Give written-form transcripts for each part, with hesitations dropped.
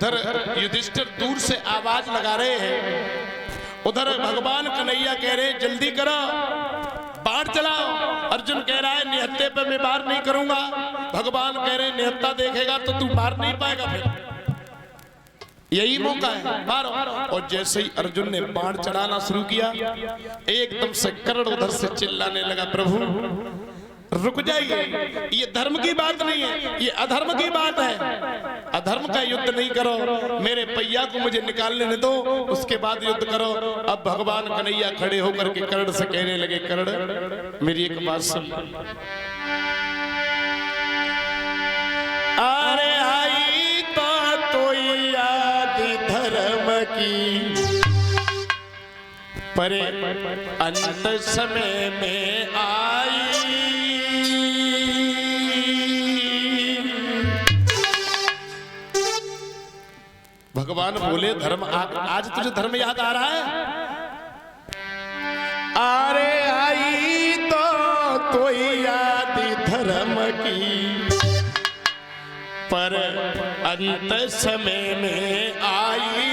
उधर युधिष्ठिर दूर से आवाज लगा रहे हैं, उधर भगवान कन्हैया कह रहे जल्दी करो, बाढ़ चलाओ। अर्जुन कह रहा है निहत्ते पे मैं वार नहीं करूंगा। भगवान कह रहे निहत्ता देखेगा तो तू मार नहीं पाएगा, फिर यही मौका है, मारो। और जैसे ही अर्जुन ने बाण चढ़ाना शुरू किया, एकदम से कर्ण उधर से चिल्लाने लगा, प्रभु रुक जाइए, ये धर्म की बात नहीं है, ये अधर्म की बात है। अधर्म का युद्ध नहीं करो, मेरे पैया को मुझे निकालने दो, उसके बाद युद्ध करो। अब भगवान कन्हैया खड़े होकर के कर्ण से कहने लगे, कर्ण मेरी एक बात सुन। अरे आई तो याद धर्म की, परे अंत समय में आई। भगवान बोले धर्म आज तुझे धर्म याद आ रहा है? अरे आई तो याद धर्म की, पर अंत समय में आई।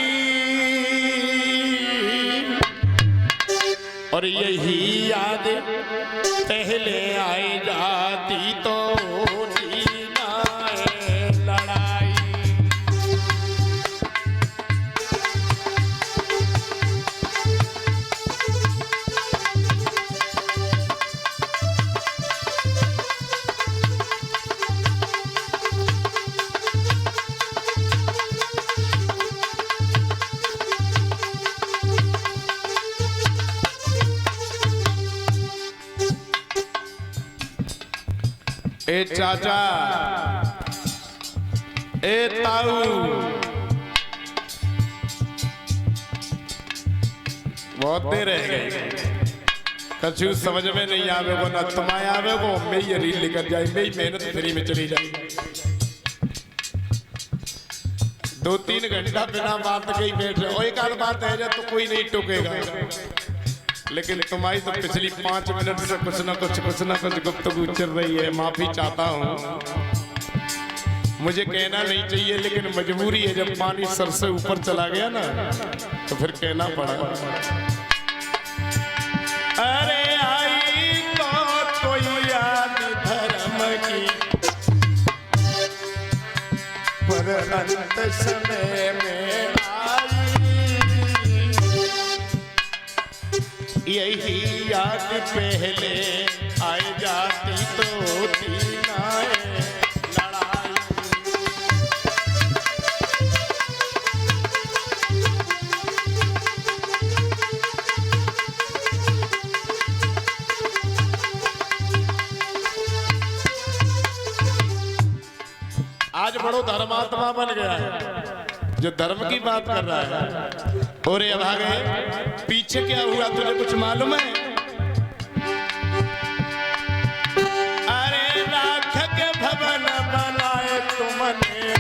और यही याद पहले आई जाती तो ए चाचा, ए ताऊ, बहुत देर रह गई, कछु समझ में नहीं आवे को, न तुम्हें आवे को, मैं ये रील निकल जाए, मेरी मेहनत फ्री में चली जाए। 2-3 घंटा बिना बात के ही बैठ रहे हो, एक आध बात है जब तो कोई नहीं टोकेगा, लेकिन तुम्हारी तो पिछली 5 मिनट से कुछ ना कुछ गुफ्तगू चल रही है। माफी चाहता हूँ, मुझे कहना नहीं चाहिए, लेकिन मजबूरी है, जब पानी सर से ऊपर चला गया ना तो फिर कहना पड़ा। अरे आई तो याद धर्म की, पर अंत समय में यही याद पहले आए जाती तो लड़ाई। आज बड़ो धर्मात्मा बन गया है, जो धर्म की बात कर रहा है। और ये भागे पीछे क्या हुआ तुझे कुछ मालूम है? अरे राख के भवन बनाए तुमने,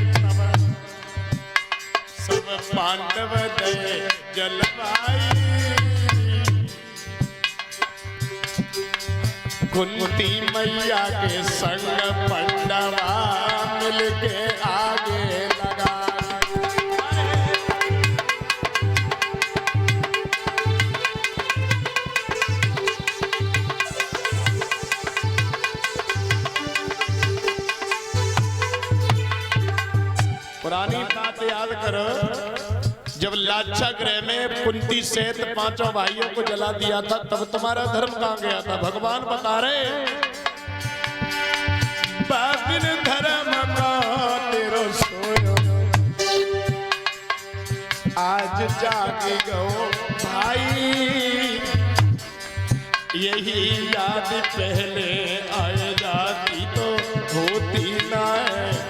सब पांडव दे जलवाई। कुंती मैया के संग पांडवा मिलके आगे लगा। पुरानी बात याद करो, जब लाक्षागृह में कुंती सहित 5 भाइयों को जला दिया था, तब तुम्हारा धर्म कहां गया था? भगवान बता रहे बाबिन धर्म का तेरो सोयो, आज जाग गो भाई। यही याद पहले आए जाती तो होती ना है।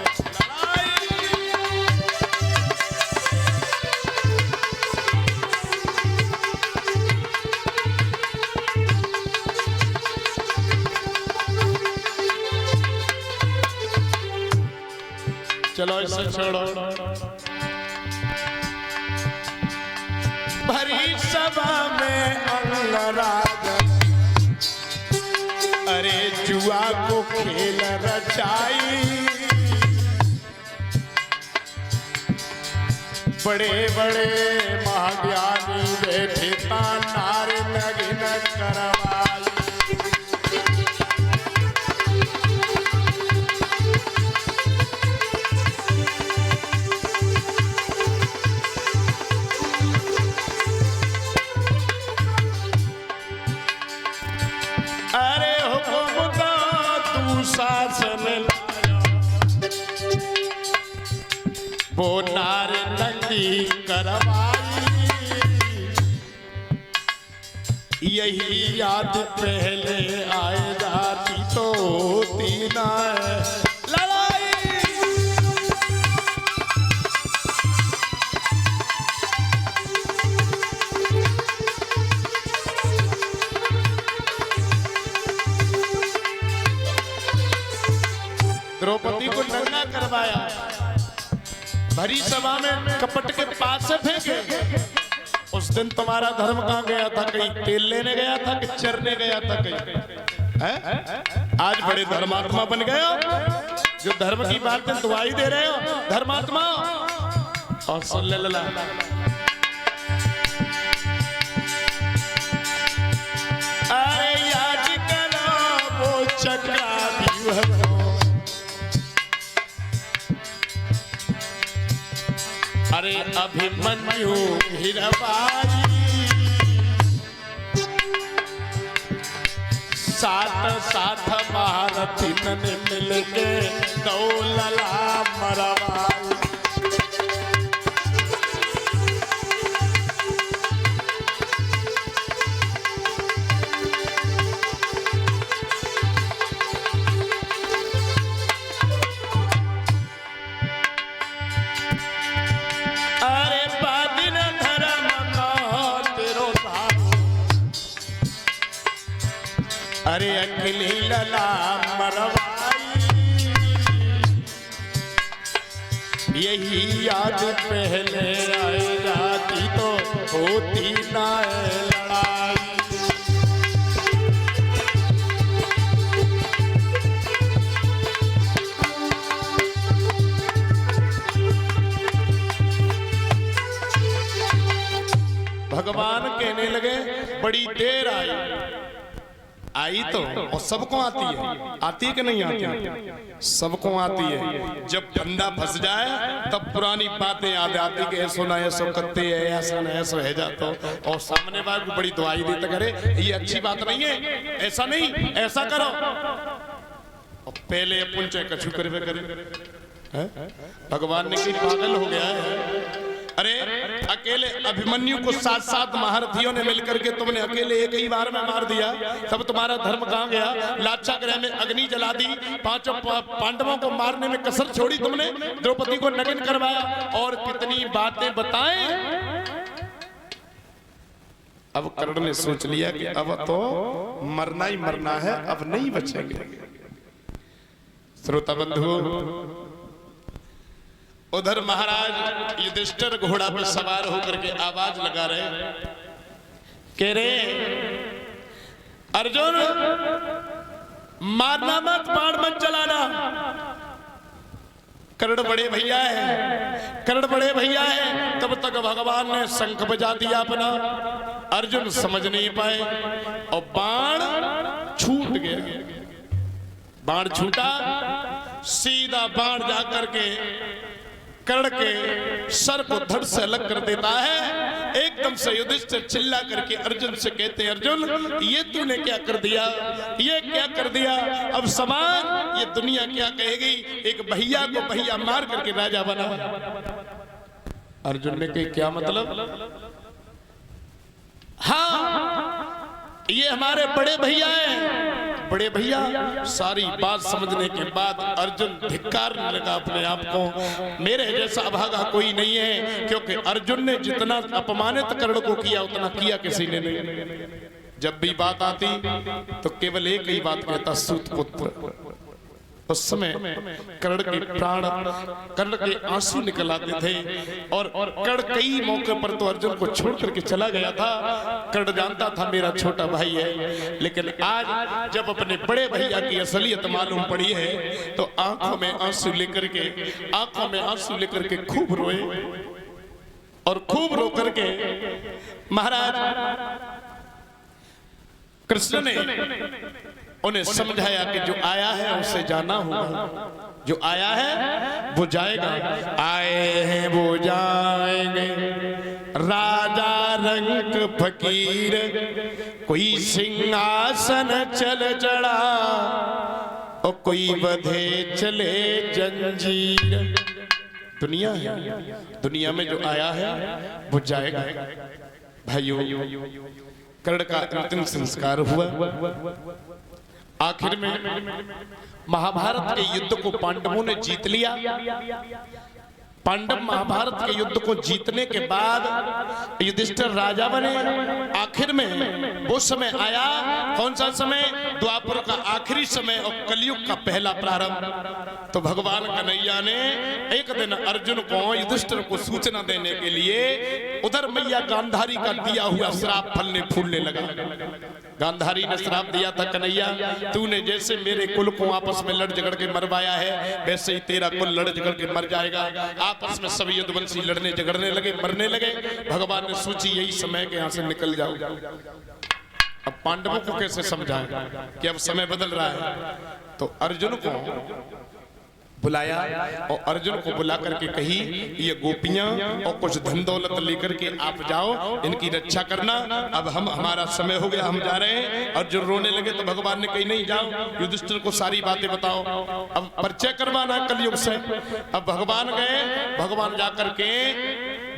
चलो इसे छोड़ो, भरी सभा में अंगराग, अरे जुआ को खेल रचाई। बड़े बड़े महाज्ञानी बैठे ता नार नगिन करवाई। अरे हुकुम का तू शासन लाया, वो नार नंगी करवाई। यही याद पहले आए जाती तो तीना लड़ाई। द्रौपदी को नंगा करवाया, भरी सभा में कपट के पास से फेंके। उस दिन तुम्हारा धर्म कहाँ गया था? कहीं तेल लेने गया था कि चरने गया था कहीं? है? आज बड़े धर्मात्मा बन गए हो, जो धर्म की बातें दुआई दे रहे हो धर्मात्मा। और सुन ले लला, अरे याद करो वो चक्राव्यूह, अरे अभिमन्यु हीराबाई। साथ साथ महारथी ने मिलके दो लला मरवाई। अरे अखिली लला मरवाई। यही याद पहले आए जाती तो होती ना लड़ाई। भगवान कहने लगे बड़ी देर आई तो, और सबको आती है कि नहीं आती? सबको आती है। जब धंधा फंस जाए तब पुरानी बातें याद आती कि ऐसो ना ऐसो करते है, ऐसा ना ऐसो है जातो, और सामने वाले को बड़ी दुआई देते करे ये अच्छी बात नहीं है, ऐसा नहीं, ऐसा करो। और पहले अपन चाहे कछु करे। भगवान ने कहीं पागल हो गया है? अरे अकेले अभिमन्यु को 7 महारथियों ने मिलकर के तुमने अकेले एक ही बार में मार दिया, तब तुम्हारा धर्म कहाँ गया? लाक्षागृह में अग्नि जला दी, 5 पांडवों को मारने में कसर छोड़ी तुमने, द्रौपदी को नग्न करवाया, और कितनी बातें बताएं। अब कर्ण ने सोच लिया कि अब तो मरना ही मरना है, अब नहीं बचेंगे। श्रोता बंधु, उधर महाराज युधिष्ठिर घोड़ा पर सवार होकर के आवाज लगा रहे, कह रहे अर्जुन मारना मत, बाण मत चलाना। कर्ण बड़े भैया है, कर्ण बड़े भैया है। तब तक भगवान ने शंख बजा दिया अपना, अर्जुन समझ नहीं पाए और बाण छूट गया। बाण छूटा, सीधा बाण जाकर के कर्ण के सर को धड़ से अलग कर देता है। एकदम से युधिष्ठिर चिल्ला करके अर्जुन से कहते हैं, अर्जुन ये तूने क्या कर दिया, ये क्या कर दिया? अब समान ये दुनिया क्या कहेगी? एक भैया को भैया मार करके राजा बना। अर्जुन ने कहा क्या मतलब? हाँ ये हमारे बड़े भैया हैं। बड़े भैया, सारी बात समझने के बाद अर्जुन धिक्कारने लगा अपने आप को, मेरे जैसा अभागा कोई नहीं है, क्योंकि अर्जुन ने जितना अपमानित कर्ण को किया उतना किया किसी ने नहीं। जब भी बात आती तो केवल एक ही बात कहता, सूत पुत्र। उस समय कर्ण के प्राण, कर्ण के आंसू निकल आते थे, और कर्ण कई मौके पर तो अर्जुन को छोड़ करके चला गया था। कर्ण जानता था मेरा छोटा भाई है, लेकिन आज जब अपने बड़े भैया की असलियत मालूम पड़ी है तो आंखों में आंसू लेकर के खूब रोए। और खूब रो करके महाराज कृष्ण ने उन्हें समझाया कि जो आया है उसे जाना होगा, जो आया है वो जाएगा, आए हैं वो जाएंगे, राजा रंग फकीर, कोई सिंहासन चल चढ़ा और कोई बधे चले जंजीर। दुनिया है, दुनिया में जो आया है वो जाएगा। भाइयों, कर्ण का अंतिम संस्कार हुआ। आखिर में महाभारत के युद्ध को पांडवों ने जीत लिया। पांडव महाभारत के युद्ध को जीतने के बाद युधिष्ठिर राजा बने। आखिर में वो समय आया, कौन सा समय? द्वापर का आखिरी समय और कलयुग का पहला प्रारंभ। तो भगवान कन्हैया ने एक दिन अर्जुन को, युधिष्ठिर को सूचना देने के लिए उधर मैया गांधारी का दिया हुआ श्राप फलने फूलने लगा। गांधारी ने श्राप दिया था, कन्हैया तूने जैसे मेरे कुल को आपस में लड़ झगड़ के मरवाया है, वैसे ही तेरा कुल लड़ झगड़ के मर जाएगा। आपस में सभी युद्धवंशी लड़ने झगड़ने लगे, मरने लगे। भगवान ने सोची यही समय के यहाँ से निकल जाओ। अब पांडवों को कैसे समझाएं कि अब समय बदल रहा है? तो अर्जुन को बुलाया और अर्जुन को बुला करके कही, ये गोपियां और कुछ धन दौलत लेकर के आप जाओ, इनकी रक्षा करना। अब हमारा समय हो गया, हम जा रहे हैं। अर्जुन रोने लगे तो भगवान ने कही, नहीं जाओ, युधिष्ठिर को सारी बातें बताओ, अब परिचय करवाना कलयुग से। अब भगवान गए, भगवान जाकर के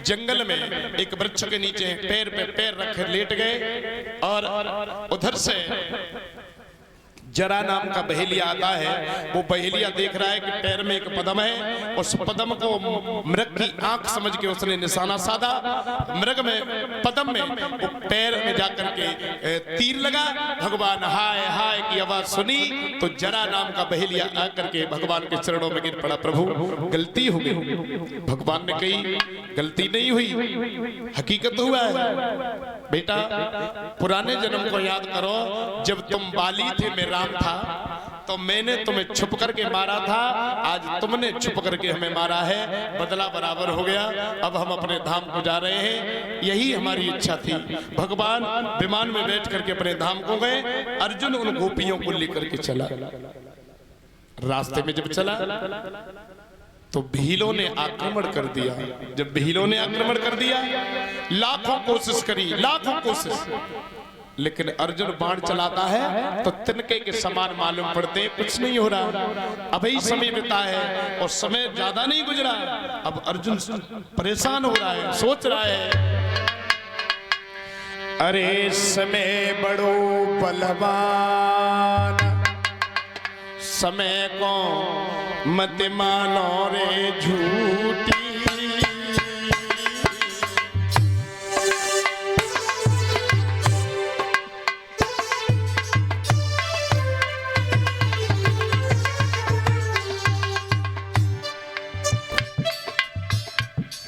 जंगल में एक वृक्ष के नीचे पैर पे पैर रखे लेट गए और उधर से जरा नाम का बहेलिया आता है। वो बहेलिया देख रहा है कि पैर में एक पदम है, उस पदम को मृग की आंख समझ के उसने निशाना साधा। मृग में पदम में वो पैर में जाकर के तीर लगा। भगवान हाय हाय की आवाज सुनी तो जरा नाम का बहेलिया आकर के भगवान के चरणों में गिर पड़ा, प्रभु गलती हो गई। भगवान ने कही, गलती नहीं हुई, हकीकत हुआ है। बेटा पुराने जन्म को याद करो, जब तुम बाली थे मैं राम था, तो मैंने तुम्हें छुप करके मारा था, आज तुमने छुप करके हमें मारा है, बदला बराबर हो गया। अब हम अपने धाम को जा रहे हैं, यही हमारी इच्छा थी। भगवान विमान में बैठ करके अपने धाम को गए। अर्जुन उन गोपियों को लेकर के चला। रास्ते में जब चला तो भीलों ने आक्रमण कर दिया। जब भीलों ने आक्रमण कर दिया, लाखों कोशिश करी, लाखों कोशिश, लेकिन अर्जुन बाण चलाता है तो तिनके के समान मालूम पड़ते, कुछ नहीं हो रहा। अभी समय बीता है और समय ज्यादा नहीं गुजरा। अब अर्जुन परेशान हो रहा है, सोच रहा है, अरे समय बड़ो बलवान, समय को मत मानो रे झूठी।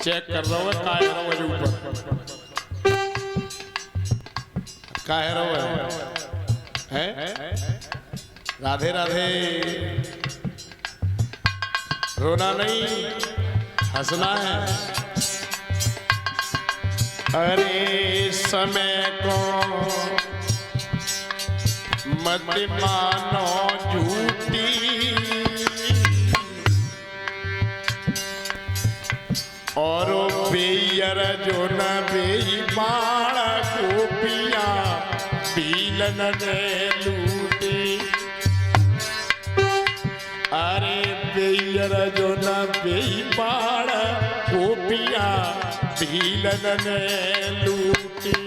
चेक कर रहा हूँ काहे ऊपर काहे है। राधे राधे, रोना नहीं, हंसना है। अरे समय को मत मानो झूठी, और बेयर जो न बेईमान गोपियां पीलन ने लूटी। अरे बेयर जो न बेईमान गोपियां पीलन ने लूटी।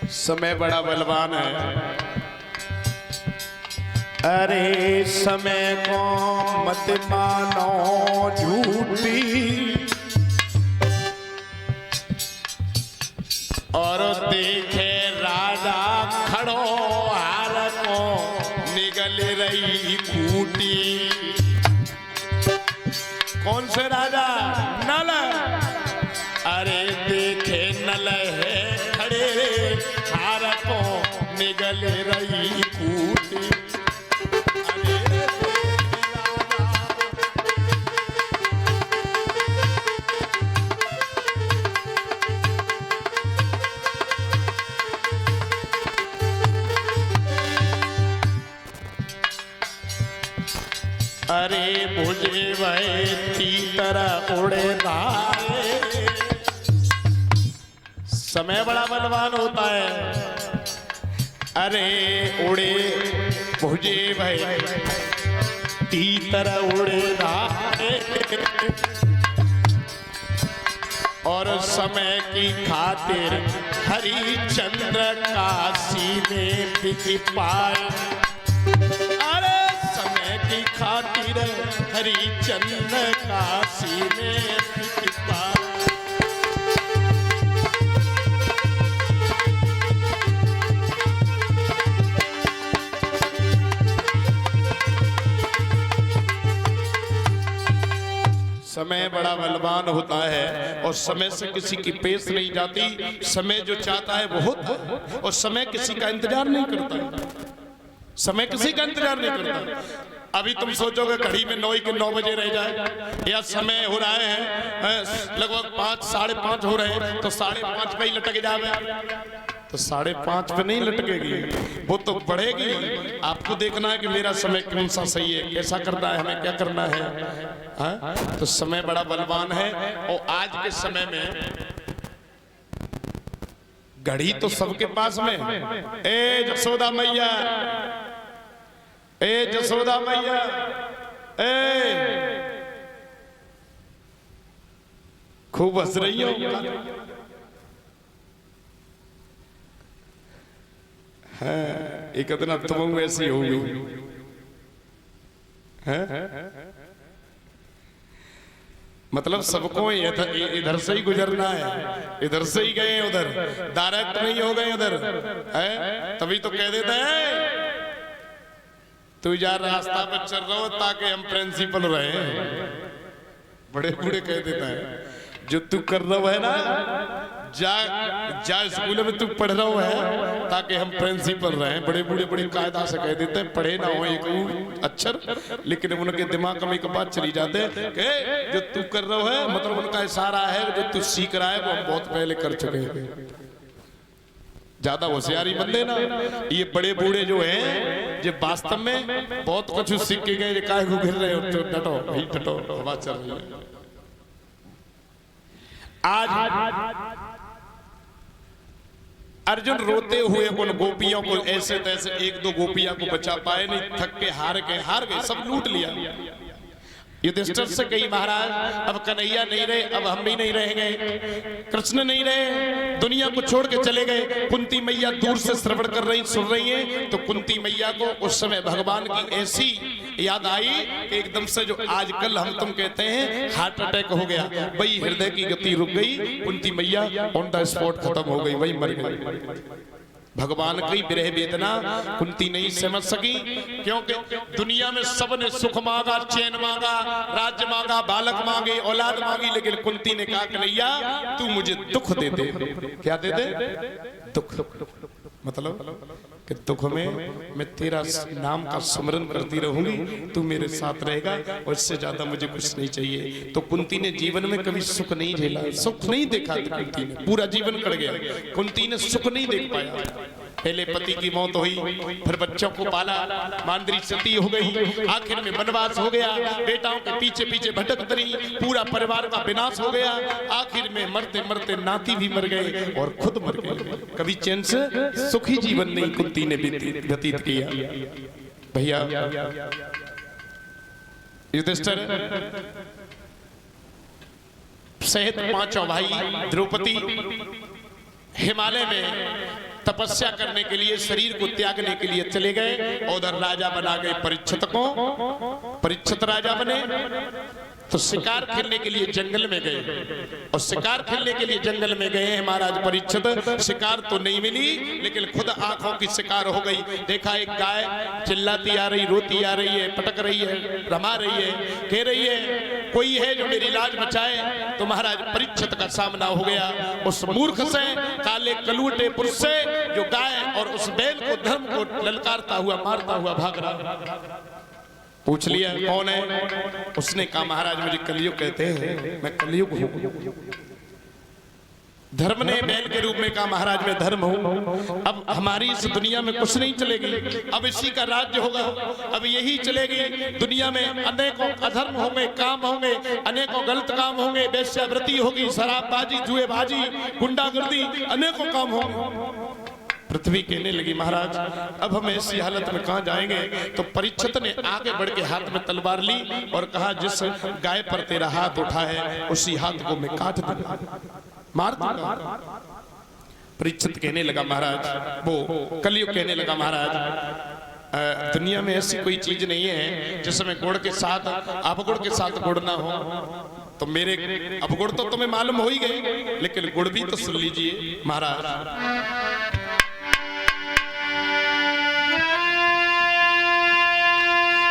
समय बड़ा बलवान है। अरे समय को मत मानो झूठी, और देखे राजा खड़ो हार को निगल रही खूटी। कौन से राजा? भुजे वह तीतर उड़े धारे। समय बड़ा बलवान होता है। अरे उड़े भुजे वह तीतर उड़े धारे और समय की खातिर हरिचंद्र काशी में बिक पाए। अरे समय की खातिर हरिचंद्र काशी में बिक पाए। समय बड़ा बलवान होता है और समय से किसी की पेश नहीं जाती। समय जो चाहता है वो होता है और समय किसी का इंतजार नहीं करता। समय किसी का इंतजार नहीं करता। अभी तुम सोचोगे घड़ी में 9 बजे रह जाए या समय हो रहा है लगभग 5 साढ़े 5 हो रहे हैं तो 5:30 पे ही लटक जावे। तो 5:30 पे नहीं लटकेगी, वो तो बढ़ेगी। आपको देखना है कि मेरा समय कौन सा सही है, कैसा करना है, हमें क्या करना है। तो समय बड़ा बलवान है। और आज के समय में घड़ी तो सबके पास में। ए जसोदा मैया, ए जसोदा मैया, ए खूब हंस रही हो। एक इतना तुम ऐसी होगी मतलब सबको इधर से ही गुजरना है। इधर से ही गए उधर, डायरेक्ट नहीं हो गए उधर है। तभी तो कह देते हैं तू यार रास्ता पर चल रहा हो ताकि हम प्रिंसिपल रहे। बड़े बूढ़े कह देता है जो तू कर रहा है ना, जा स्कूल में तू पढ़ रहा है ताकि हम प्रिंसिपल रहे। बड़े बूढ़े बड़ी कायदा से कह देते हैं, पढ़े ना हो एक अक्षर लेकिन उनके दिमाग में एक बात चली जाते हैं कि जो तू कर रहा है मतलब उनका इशारा है जो तू सीख रहा है वो हम बहुत पहले कर चुके हैं। ज्यादा होशियारी बंदे ना ये बड़े बूढ़े जो हैं जो वास्तव में बहुत कुछ सीख के गए। काहे को गिर रहे हो, डटो भाई डटो, हवा चल रही है। आज अर्जुन रोते हुए उन गोपियों को ऐसे तैसे 1-2 गोपियां को बचा पाए नहीं, थक के हार गए, सब लूट लिया। युधिष्ठिर से कही महाराज अब कन्हैया नहीं रहे, अब हम भी नहीं रहेंगे, कृष्ण नहीं रहे, दुनिया को छोड़ के चले गए। कुंती मैया दूर से श्रवण कर रही सुन रही हैं। तो कुंती मैया को उस समय भगवान की ऐसी याद आई कि एकदम से जो आजकल हम तुम कहते हैं हार्ट अटैक हो गया, वही हृदय की गति रुक गई। कुंती मैया ऑन द स्पॉट खत्म हो गई, वही मर गई। भगवान की विरह वेदना कुंती नहीं समझ सकी, क्योंकि दुनिया में सबने सुख मांगा, चैन मांगा, राज्य मांगा, बालक मांगे, औलाद मांगी, लेकिन कुंती ने कहा कन्हैया तू मुझे दुख दे दे। क्या दे दे? दुख। मतलब कि दुख में मैं तेरा नाम का स्मरण करती रहूंगी, तू मेरे साथ रहेगा और इससे ज्यादा मुझे कुछ नहीं चाहिए। तो कुंती ने जीवन में कभी सुख नहीं झेला, सुख नहीं देखा। कुंती ने पूरा जीवन कट गया, कुंती ने सुख नहीं देख पाया। पहले पति की मौत हुई, फिर बच्चों को पाला, मांद्री सती हो गई, आखिर में वनवास हो गया, बेटाओं के पीछे पीछे भटक रही, पूरा परिवार का विनाश हो गया। आखिर में मरते मरते नाती भी मर गए और खुद मर गए। कभी चैन से सुखी जीवन नहीं कुंती ने व्यतीत किया। भैया युधिष्ठिर सहित 5 भाई द्रौपदी हिमालय में तपस्या करने के लिए, शरीर को त्यागने के लिए चले गए। उधर राजा बना गए परीक्षित को, परीक्षित राजा बने। तो शिकार खेलने के लिए जंगल में गए और शिकार खेलने के लिए जंगल में गए हैं महाराज परीक्षित। शिकार तो नहीं मिली लेकिन खुद आंखों की शिकार हो गई। देखा एक गाय चिल्लाती आ रही, रोती आ रही है, पटक रही है, रमा रही है, कह रही है कोई है जो मेरी लाज बचाए। तो महाराज परीक्षित का सामना हो गया उस मूर्ख से, काले कलूटे पुरुष से, जो गाय और उस बैल को, धर्म को ललकारता हुआ मारता हुआ भाग रहा। पूछ लिया कौन है? उसने कहा महाराज मुझे कलयुग कहते हैं, मैं कलयुग हूं। धर्म ने बैल के रूप में कहा महाराज मैं धर्म हूं, अब हमारी इस दुनिया में कुछ नहीं चलेगी, अब इसी का राज्य होगा, अब यही चलेगी। दुनिया में अनेकों अधर्म होंगे, काम होंगे, अनेकों गलत काम होंगे, वेश्यावृत्ति होगी, शराबबाजी, जुएबाजी, गुंडागर्दी, अनेकों काम होंगे। पृथ्वी कहने लगी महाराज अब हम ऐसी हालत में कहां जाएंगे। तो परीक्षित ने आगे बढ़ के हाथ में तलवार ली और कहा जिस गाय पर तेरा हाथ उठा है उसी हाथ को मैं काट दूंगा, मार दूंगा। परीक्षित कहने लगा महाराज, वो कलयुग कहने लगा महाराज दुनिया में ऐसी कोई चीज नहीं है जिसमें गुड़ के साथ अपगुड़ के साथ गुड़ ना हो। तो मेरे अपगुड़ तो तुम्हें मालूम हो ही गए, लेकिन गुड़ भी तो सुन लीजिए महाराज।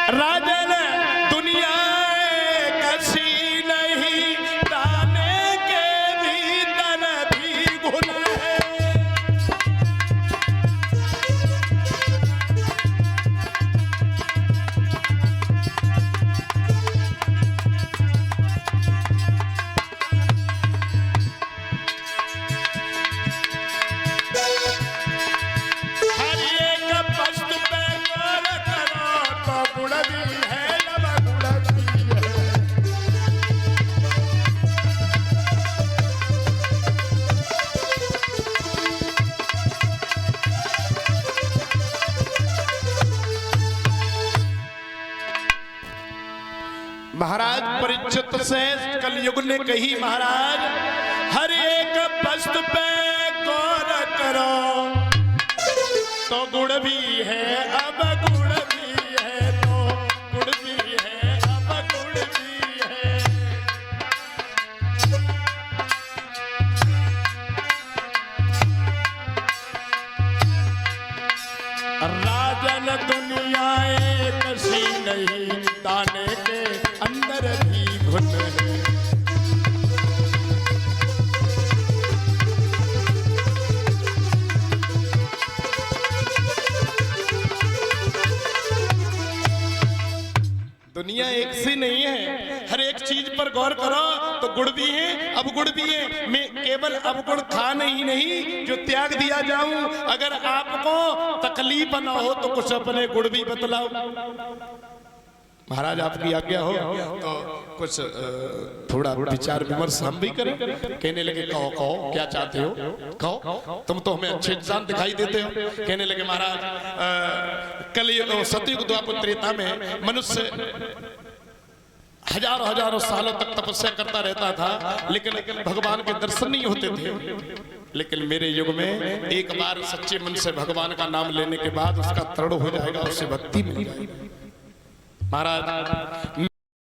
राजन दुनिया कसी नहीं, दाने के भीतर भी गुण है। हर एक वस्तु पे गौर करो तो गुण भी है, लब गुण भी है। महाराज परीक्षित से कलयुग ने कही महाराज हर एक वस्तु पे गौर करो तो गुण भी है, अब गुण भी है, तो गुण भी है, अब गुण भी है। राजन दुनिया एक सी नहीं, दाने के अंदर भी घुन है। दुनिया एक सी नहीं है, हर एक चीज पर गौर करो तो गुण भी है, अब गुण भी है। मैं केवल अब गुण खाने ही नहीं जो त्याग दिया जाऊं। अगर आपको तकलीफ ना हो तो कुछ अपने गुण भी बतलाओ। महाराज आपकी आज्ञा हो तो कुछ थोड़ा विचार विमर्श हम भी करें। कहने लगे कहो कहो क्या चाहते हो, कहो तुम तो हमें अच्छे इंसान दिखाई देते हो। कहने लगे महाराज कल सतयुग द्वापर त्रेता में मनुष्य हजारों हजारों सालों तक तपस्या करता रहता था, लेकिन भगवान के दर्शन नहीं होते थे। लेकिन मेरे युग में एक बार सच्चे मन से भगवान का नाम लेने के बाद उसका तृण हो जाएगा, उससे भक्ति मिल जाएगी। महाराज